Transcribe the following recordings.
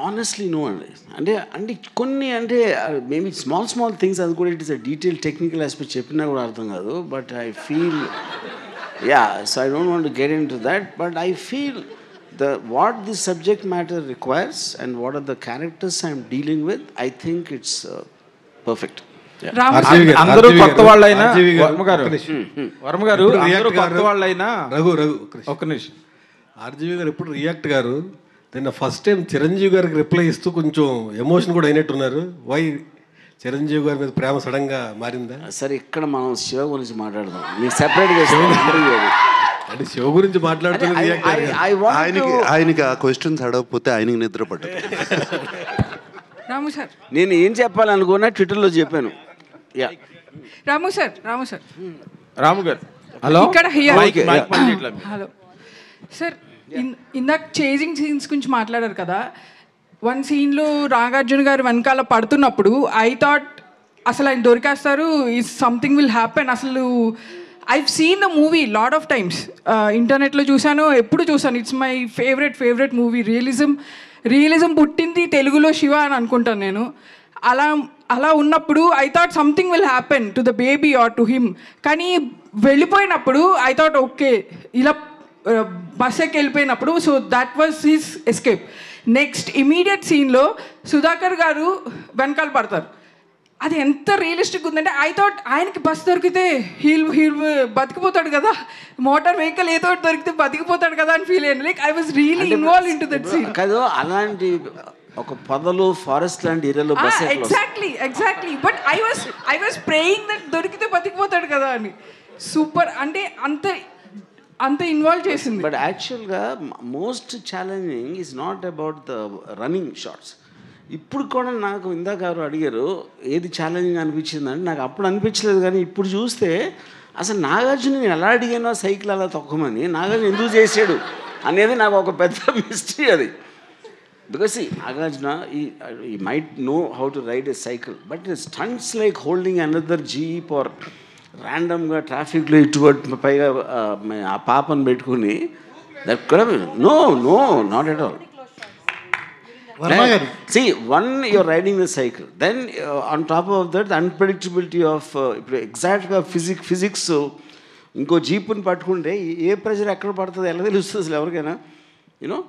Honestly no అండి. అంటే కొన్ని అంటే మేబీ స్మాల్ థింగ్స్, అది కూడా it is a detail technical aspect చెప్పినా కూడా అర్థం కాదు. But I feel so I don't want to get in to that. But I feel what this subject matter requires and what are the characters I'm dealing with, I think it's perfect. అందరూ కొత్త వాళ్ళైనా వర్మ గారు అందరూ కొత్త వాళ్ళైనా రఘు ఒక్క నిమిషం. RGV గారు ఎప్పుడు రియాక్ట్ గారు నిన్న ఫస్ట్ టైం చిరంజీవి గారికి రిప్లై ఇస్తూ కొంచెం ఎమోషన్ కూడా అయినట్టున్నారు. వై చిరంజీవి గారి మీద ప్రేమ సడన్ గా మారిందా? సరే, ఇక్కడ మనం శివ గురించి మాట్లాడదాం. మీకు సెపరేట్గా అంటే శివ గురించి మాట్లాడుతున్నారు. ఆయనకి ఆ క్వశ్చన్స్ అడగకపోతే ఆయనకి నిద్ర పట్టదు. రాము సార్, నేను ఏం చెప్పాలనుకున్నా ట్విట్టర్లో చెప్పాను. రాము సార్ రాము గారు హలో హలో సార్, ఇందాక చేజింగ్ సీన్స్ గురించి మాట్లాడారు కదా. వన్ సీన్లో నాగార్జున గారు వెనకాల పడుతున్నప్పుడు ఐ థాట్ అసలు ఆయన దొరికేస్తారు, ఈజ్ సంథింగ్ విల్ హ్యాపెన్. అసలు I've seen the movie lot of times, ఇంటర్నెట్లో చూశాను, ఎప్పుడు చూసాను. It's my favourite movie. Realism పుట్టింది తెలుగులో శివ అని అనుకుంటాను నేను. అలా ఉన్నప్పుడు I thought something will happen to the baby or to him. కానీ వెళ్ళిపోయినప్పుడు ఐ థాట్ ఓకే, ఇలా బస్ ఎక్కి వెళ్ళిపోయినప్పుడు so that was his escape. Next immediate సీన్లో సుధాకర్ గారు వెనకాల పడతారు. అది ఎంత రియలిస్టిక్ ఉందంటే ఐ థాట్ ఆయనకి బస్ దొరికితే హీల్ బతికిపోతాడు కదా, మోటార్ వెహికల్ ఏదో దొరికితే బతికిపోతాడు కదా అని ఫీల్ అయ్యాను. Like I was really involve in to that scene. కదా, అలాంటి ఒక పొదలు ఫారెస్ట్ లాంటి ఏరియాలో bus exactly but I was praying that దొరికితే బతికిపోతాడు కదా అని. సూపర్, అంటే అంత ఇన్వాల్వ్ చేసింది. బట్ యాక్చువల్గా most challenging is not about the running shots. ఇప్పుడు కూడా నాకు ఇందాక ఎవరు అడిగారు ఏది ఛాలెంజింగ్ అనిపించిందంటే, నాకు అప్పుడు అనిపించలేదు. కానీ ఇప్పుడు చూస్తే అసలు నాగార్జున నేను ఎలా అడిగానో సైకిల్ అలా తొక్కమని, నాగార్జున ఎందుకు చేసాడు అనేది నాకు ఒక పెద్ద మిస్టరీ అది. Because Nagarjuna he might know how to ride a cycle, but stunts like holding another jeep or ర్యాండమ్గా ట్రాఫిక్లో ఇటువంటి పైగా ఆ పాపను పెట్టుకుని దట్ కూడా no not at all. See, one, you're riding the cycle. Then on top of that, the unpredictability of exact physics. ఇంకో జీపుని పట్టుకుంటే ఏ ప్రెషర్ ఎక్కడ పడుతుంది ఎలా తెలుస్తుంది అసలు ఎవరికైనా? యూనో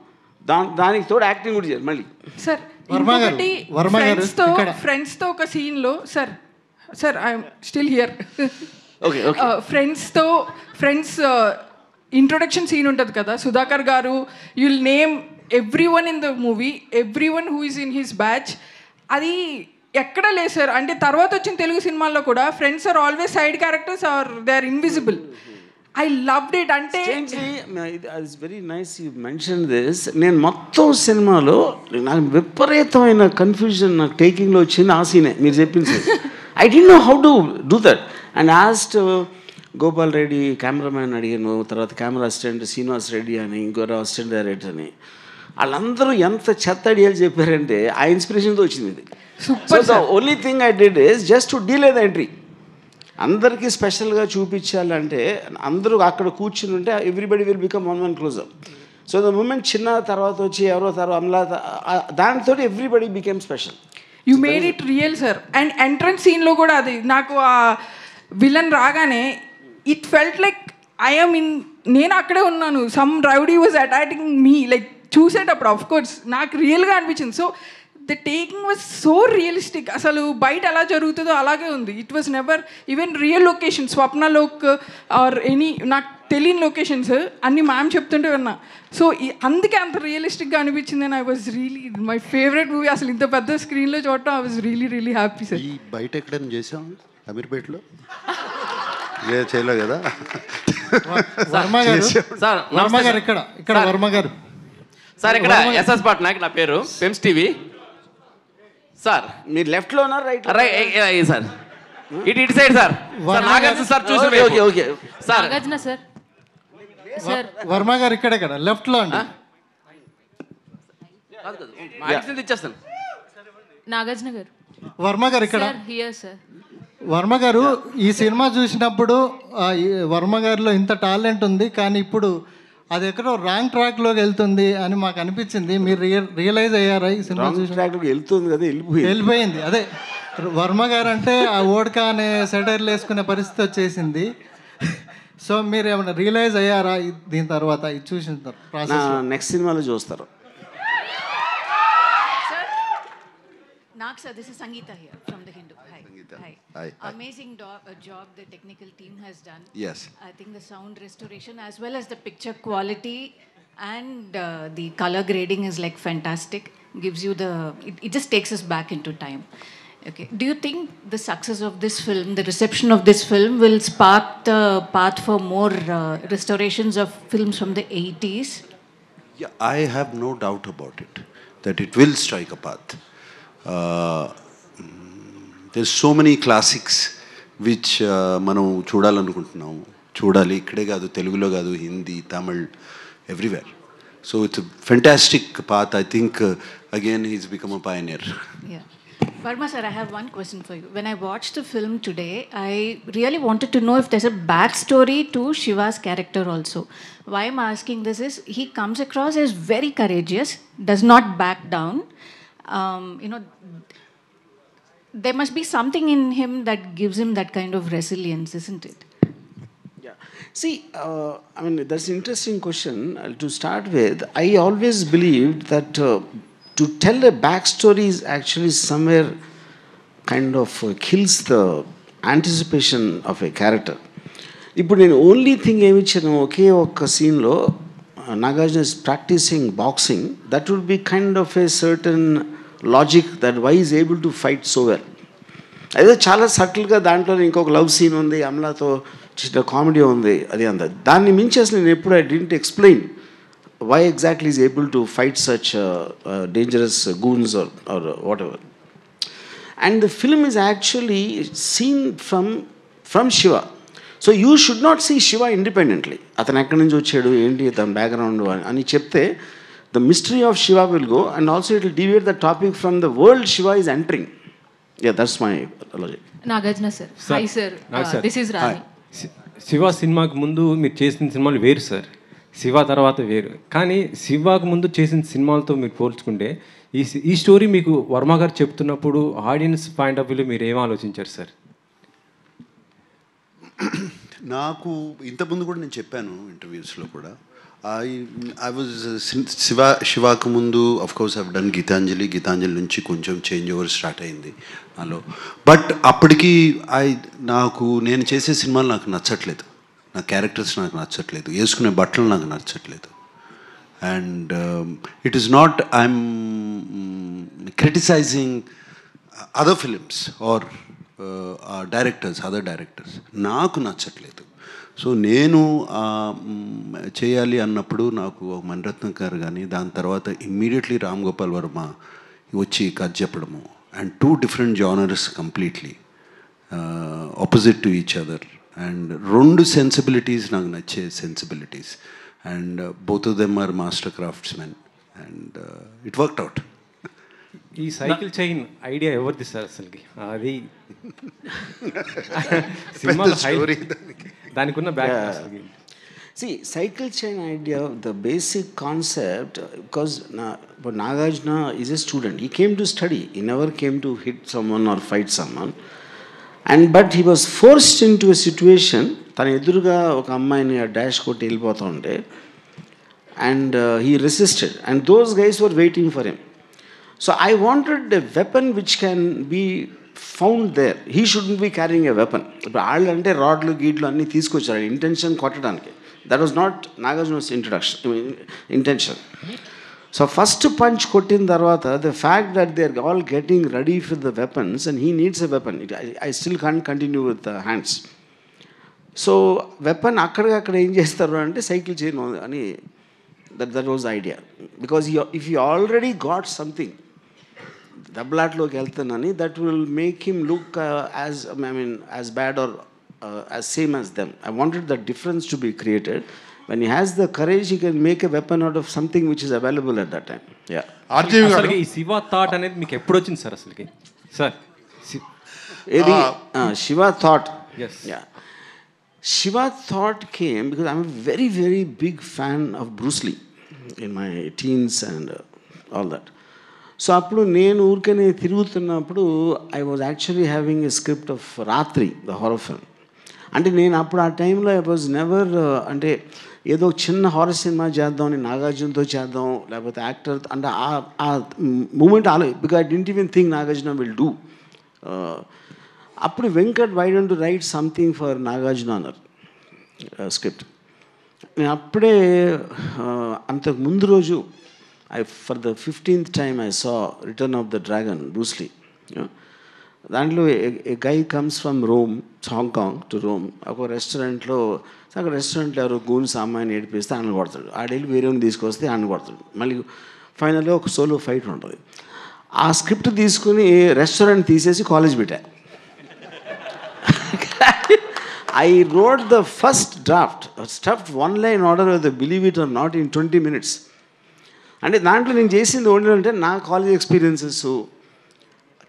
దానికి తోడు యాక్టింగ్ కూడా చేయాలి మళ్ళీ. సార్ ఫ్రెండ్స్తో ఒక సీన్లో sir I'm still here. Friends introduction scene ఉంటుంది కదా, Sudhakar garu you'll name everyone in the movie, everyone who is in his batch. అది ఎక్కడ లేదు సార్. అంటే తర్వాత వచ్చిన తెలుగు సినిమాల్లో కూడా friends are always side characters or they are invisible. I loved it. అంటే it's very nice you mention this. నేను మొత్తం సినిమాలో నాకు విపరీతమైన కన్ఫ్యూజన్ నాకు టేకింగ్లో వచ్చింది ఆ సీనే మీరు చెప్పింది. I don't know how to do that and ఆస్ట్ Gopal Reddy cameraman అడిగాను, తర్వాత కెమెరా అసిస్టెంట్ శ్రీనివాస్ రెడ్డి అని, ఇంకోరు అసిస్టెంట్ డైరెక్టర్ అని. వాళ్ళందరూ ఎంత చెత్త ఐడియాలు చెప్పారంటే ఆ ఇన్స్పిరేషన్తో వచ్చింది ఇది. So the only thing I did is just to delay the entry. అందరికీ స్పెషల్గా చూపించాలంటే అందరూ అక్కడ కూర్చుని ఉంటే everybody will become one closeup. So the moment చిన్న తర్వాత వచ్చి ఎవరో తర్వాత అమలా దానితో everybody became special. You made it real sir. And entrance సీన్లో కూడా అది నాకు ఆ విలన్ రాగానే it felt like I'm in, నేను అక్కడే ఉన్నాను. Some rowdy was attacking me like చూసేటప్పుడు ఆఫ్ కోర్స్ నాకు రియల్గా అనిపించింది. So the taking was so realistic. అసలు బయట ఎలా జరుగుతుందో అలాగే ఉంది. It was never even real location, Swapnalok or any నాకు తెలియని లొకేషన్స్ అన్ని మ్యామ్ చెప్తుంటే విన్నా. సో అందుకే అంత రియలిస్టిక్గా అనిపించింది. And I was really my favourite movie. అసలు ఇంత పెద్ద స్క్రీన్లో చూడటం I was really happy sir. ఈ బయట ఎక్కడైనా చేసాం అమీర్పేటలో చేయలే కదా. వర్మ గారు ఇక్కడ వర్మ గారు సార్ ఇక్కడ ఎస్ఎస్ పట్నాయక్ నా పేరు, పెమ్స్ టీవీ. సార్ మీరు లెఫ్ట్లో ఉన్నారు రైట్ సార్ ఇటు సైడ్ సార్ నాగార్జున సార్ చూసి okay sir Nagarjuna sir Varma గారు ఇక్కడ లెఫ్ట్లో అండి. ఇచ్చేస్తాను. నాగార్జున గారు వర్మ గారు ఇక్కడ. సార్ వర్మ గారు ఈ సినిమా చూసినప్పుడు వర్మ గారిలో ఇంత టాలెంట్ ఉంది, కానీ ఇప్పుడు అది ఎక్కడో రాంగ్ ట్రాక్లోకి వెళ్తుంది అని మాకు అనిపించింది. మీరు రియలైజ్ అయ్యారా ఈ సినిమా చూసి? ట్రాక్లోకి వెళ్తుంది కదా, వెళ్ళిపోయింది. అదే వర్మ గారు అంటే ఆ ఓడ్కా అనే సెటైర్లు వేసుకునే పరిస్థితి వచ్చేసింది. సో మీరు ఏమైనా రియలైజ్ అయ్యారా దీని తర్వాత ఇది చూసిన ప్రాసెస్? నెక్స్ట్ సినిమాలో చూస్తారు. Nag sir, this is Sangeeta here from The Hindu. Hi. Sangeeta. Hi. Hi. Amazing job the technical team has done. Yes. I think the sound restoration as well as the picture quality and the color grading is like fantastic. Gives you it just takes us back into time. Okay. Do you think the success of this film, the reception of this film will spark the path for more restorations of films from the 80s? Yeah, I have no doubt about it, that it will strike a path. There's so many classics which మనం చూడాలనుకుంటున్నాము. చూడాలి, ఇక్కడే కాదు, తెలుగులో కాదు, Hindi, Tamil, everywhere. So it's a fantastic path. I think again he's become a pioneer. Yeah. Verma sir, I have one question for you. When I watched the film today, I really wanted to know if there's a backstory to Shiva's character also. Why I'm asking this is, he comes across as very courageous, does not back down. There must be something in him that gives him that kind of resilience, isn't it? Yeah. See, I mean, that's an interesting question. To start with, I always believed that to tell a backstory is actually somewhere kind of kills the anticipation of a character. ఇప్పుడు నేను only thing ఏమి ఇచ్చాను, ఒకే ఒక్క సీన్లో Nagarjuna is practising boxing, that would be kind of a certain logic that why is able to fight so well. అదే చాలా సటిల్గా దాంట్లో ఇంకొక లవ్ సీన్ ఉంది, అమలాతో చిన్న కామెడీ ఉంది, అది అంత. దాన్ని మించి అసలు నేను ఎప్పుడు I didn't explain why exactly is able to fight such dangerous goons or whatever. And the film is actually seen from Shiva. So you should not see Shiva independently. అతను ఎక్కడి నుంచి వచ్చాడు, ఏంటి తన బ్యాక్గ్రౌండ్ అని చెప్తే the mystery of Shiva will go, and also it will deviate the topic from the world Shiva is entering. Yeah, that's my logic. Nagarjuna sir. Hi sir. This is Rani. Shiva సినిమాకి ముందు మీరు చేసిన సినిమాలు వేరు sir, Shiva తర్వాత వేరు. కానీ శివకు ముందు చేసిన సినిమాలతో మీరు పోల్చుకుంటే ఈ స్టోరీ మీకు వర్మ గారు చెప్తున్నప్పుడు ఆడియన్స్ పాయింట్ ఆఫ్ వ్యూలో మీరు ఏం ఆలోచించారు సార్? నాకు ఇంతకుముందు కూడా నేను చెప్పాను ఇంటర్వ్యూస్లో కూడా, ఐ వాజ్ శివాకు ముందు of course I've done Gitanjali నుంచి కొంచెం చేంజ్ ఓవర్ స్టార్ట్ అయింది నాలో. బట్ అప్పటికి నేను చేసే సినిమాలు నాకు నచ్చట్లేదు, నా క్యారెక్టర్స్ నాకు నచ్చట్లేదు, వేసుకునే బట్టలు నాకు నచ్చట్లేదు. And it is not I'm criticising other films or other directors, నాకు నచ్చట్లేదు. సో నేను చేయాలి అన్నప్పుడు నాకు ఒక మణిరత్నం గారు కానీ, దాని తర్వాత ఇమ్మీడియట్లీ రామ్ గోపాల్ వర్మ వచ్చి కథ చెప్పడము, and 2 different genres completely opposite to each other. And 2 sensibilities నాకు నచ్చే sensibilities, and both of them are master craftsmen, and it worked out. ఈ సైకిల్ చైన్ ఐడియా ఎవరిది సార్ అసలుకి? అది సినిమాలో దానికి ఉన్న back. See, cycle chain idea, the basic concept, because Nagarjuna is a student. He came to study. He never came to hit someone or fight someone. But he was forced into a situation. తన ఎదురుగా ఒక అమ్మాయిని dash కొట్టి వెళ్ళిపోతూ ఉంటే, and he resisted. And those guys were waiting for him. So I wanted a weapon which can be found there. He shouldn't be carrying a weapon. ఇప్పుడు వాళ్ళు అంటే రాడ్లు గీడ్లు అన్నీ తీసుకొచ్చారు ఇంటెన్షన్ కొట్టడానికి. That was not Nagarjuna's intention. So first punch kottin tarvata, the fact that they are all getting ready for the weapons and he needs a weapon. I still can't continue with the hands. So weapon akkada em chestaru ante cycle chain ani, that was the idea. Because if he already got something, dablatloki veltanani, that will make him look as bad or as same as them. I wanted the difference to be created. When he has the courage, he can make a weapon out of something which is available at that time. Yeah. అసలుకి ఈ Shiva thought అనేది మీకు ఎప్పుడు వచ్చింది sir అసలుకి? Sir ఏది Shiva thought? Yes. Yeah. Shiva thought came because I'm a very, very big fan of Bruce Lee in my teens and all that. So అప్పుడు నేను ఊరికనే తిరుగుతున్నప్పుడు I was actually having a script of రాత్రి the horror film. అంటే నేను అప్పుడు ఆ టైంలో ఐ వాజ్ నెవర్ అంటే ఏదో చిన్న హారర్ సినిమా చేద్దాం, నాగార్జునతో చేద్దాం, లేకపోతే యాక్టర్ అంటే ఆ moment because I didn't even think Nagarjuna will do. అప్పుడు Venkat why don't write something for Nagarjuna అన్నారు స్క్రిప్ట్. నేను అప్పుడే అంతకు ముందు రోజు for the 15th time I saw Return of the Dragon, Bruce Lee. దాంట్లో a guy comes from Rome, Hong Kong to Rome. ఒక రెస్టారెంట్లో ఎవరో గూన్స్ అమ్మాయిని ఏడిపిస్తే ఆయన కొడతాడు, ఆడెళ్ళి వేరేని తీసుకొస్తే ఆయన కొడతాడు, మళ్ళీ ఫైనల్గా ఒక సోలో ఫైట్ ఉంటుంది. ఆ స్క్రిప్ట్ తీసుకుని రెస్టారెంట్ తీసేసి కాలేజ్ పెట్టా. I wrote the first draft, stuffed one line order of the Believe It or Not in 20 minutes. అంటే దాంట్లో నేను చేసింది ఏంటంటే నా కాలేజ్ ఎక్స్పీరియన్సెస్,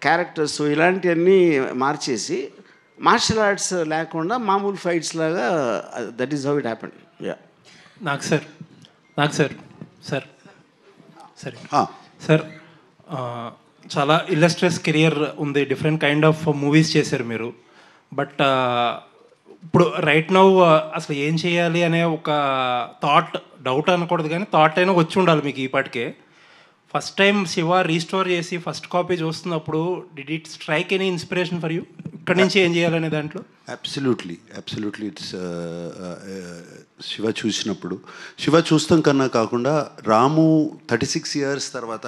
క్యారెక్టర్స్ ఇలాంటివన్నీ మార్చేసి మార్షల్ ఆర్ట్స్ లేకుండా మామూలు ఫైట్స్ లాగా, that is how it happened. Yeah నాకు సార్ సార్ చాలా ఇల్లస్ట్రియస్ కెరియర్ ఉంది, డిఫరెంట్ కైండ్ ఆఫ్ మూవీస్ చేశారు మీరు. బట్ ఇప్పుడు రైట్ నౌ అసలు ఏం చేయాలి అనే ఒక డౌట్ అనకూడదు కానీ థాట్ అయినా వచ్చి ఉండాలి మీకు ఈ పాటికే. ఫస్ట్ టైం శివ రీస్టోర్ చేసి ఫస్ట్ కాపీ చూస్తున్నప్పుడు did it strike any inspiration for you? ఇక్కడి నుంచి ఏం చేయాలనే దాంట్లో అబ్సల్యూట్లీ ఇట్స్ శివ చూస్తాం కన్నా కాకుండా రాము 36 years తర్వాత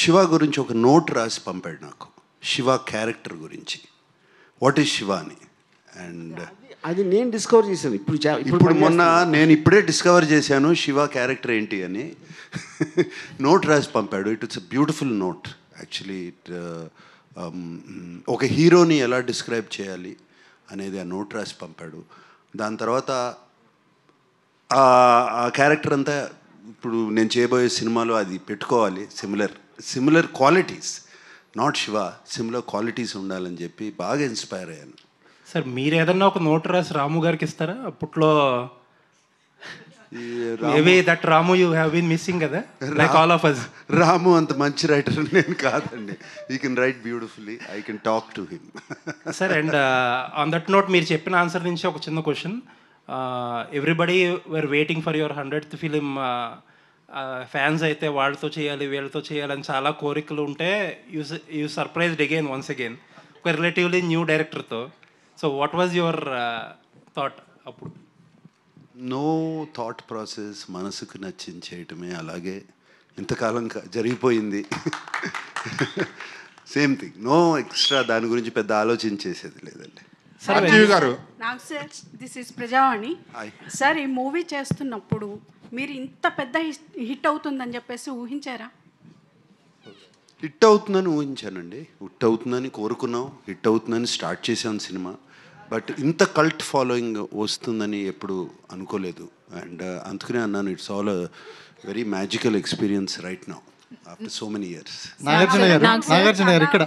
శివ గురించి ఒక నోట్ రాసి పంపాడు నాకు, శివ క్యారెక్టర్ గురించి, వాట్ ఈజ్ శివ అని. అండ్ అది నేను డిస్కవర్ చేశాను ఇప్పుడు మొన్న నేను ఇప్పుడే డిస్కవర్ చేశాను శివ క్యారెక్టర్ ఏంటి అని. నోట్ రాసి పంపాడు. It's a beautiful note actually. ఒక హీరోని ఎలా డిస్క్రైబ్ చేయాలి అనేది ఆ నోట్ రాసి పంపాడు. దాని తర్వాత ఆ క్యారెక్టర్ అంతా ఇప్పుడు నేను చేయబోయే సినిమాలో అది పెట్టుకోవాలి, similar qualities, not Shiva, similar qualities ఉండాలని చెప్పి బాగా ఇన్స్పైర్ అయ్యాను. సార్ మీరు ఏదన్నా ఒక నోట్ రాసి రాము గారికి ఇస్తారా? అప్పట్లో maybe that Ramu you have been missing కదా, like all of us. Ramu అంత మంచి రైటర్ నేను కాదండి. He can write beautifully, I can talk to him. Sir and on that note మీరు చెప్పిన ఆన్సర్ నుంచి ఒక చిన్న question. Everybody were waiting for your 100th film. Fans అయితే వాళ్ళతో చేయాలి వీళ్ళతో చేయాలని చాలా కోరికలు ఉంటే యూ సర్ప్రైజ్డ్ వన్స్ అగైన్ ఒక రిలేటివ్లీ న్యూ డైరెక్టర్తో. So what was your thought అప్పుడు? నో థాట్ ప్రాసెస్, మనసుకు నచ్చింది చేయటమే. అలాగే ఇంతకాలం జరిగిపోయింది. సేమ్ థింగ్, నో ఎక్స్ట్రా, దాని గురించి పెద్ద ఆలోచించేసేది లేదండి. నాకు sir this is Prajavani sir. ఈ మూవీ చేస్తున్నప్పుడు మీరు ఇంత పెద్ద హిట్ అవుతుందని చెప్పేసి ఊహించారా? హిట్ అవుతుందని ఊహించానండి, హిట్ అవుతుందని కోరుకున్నాం, హిట్ అవుతుందని స్టార్ట్ చేసాం సినిమా. బట్ ఇంత కల్ట్ ఫాలోయింగ్ వస్తుందని ఎప్పుడు అనుకోలేదు. అండ్ అందుకనే అన్నాను, it's all a very magical experience right now after so many years. Nagarjuna గారు ఇక్కడ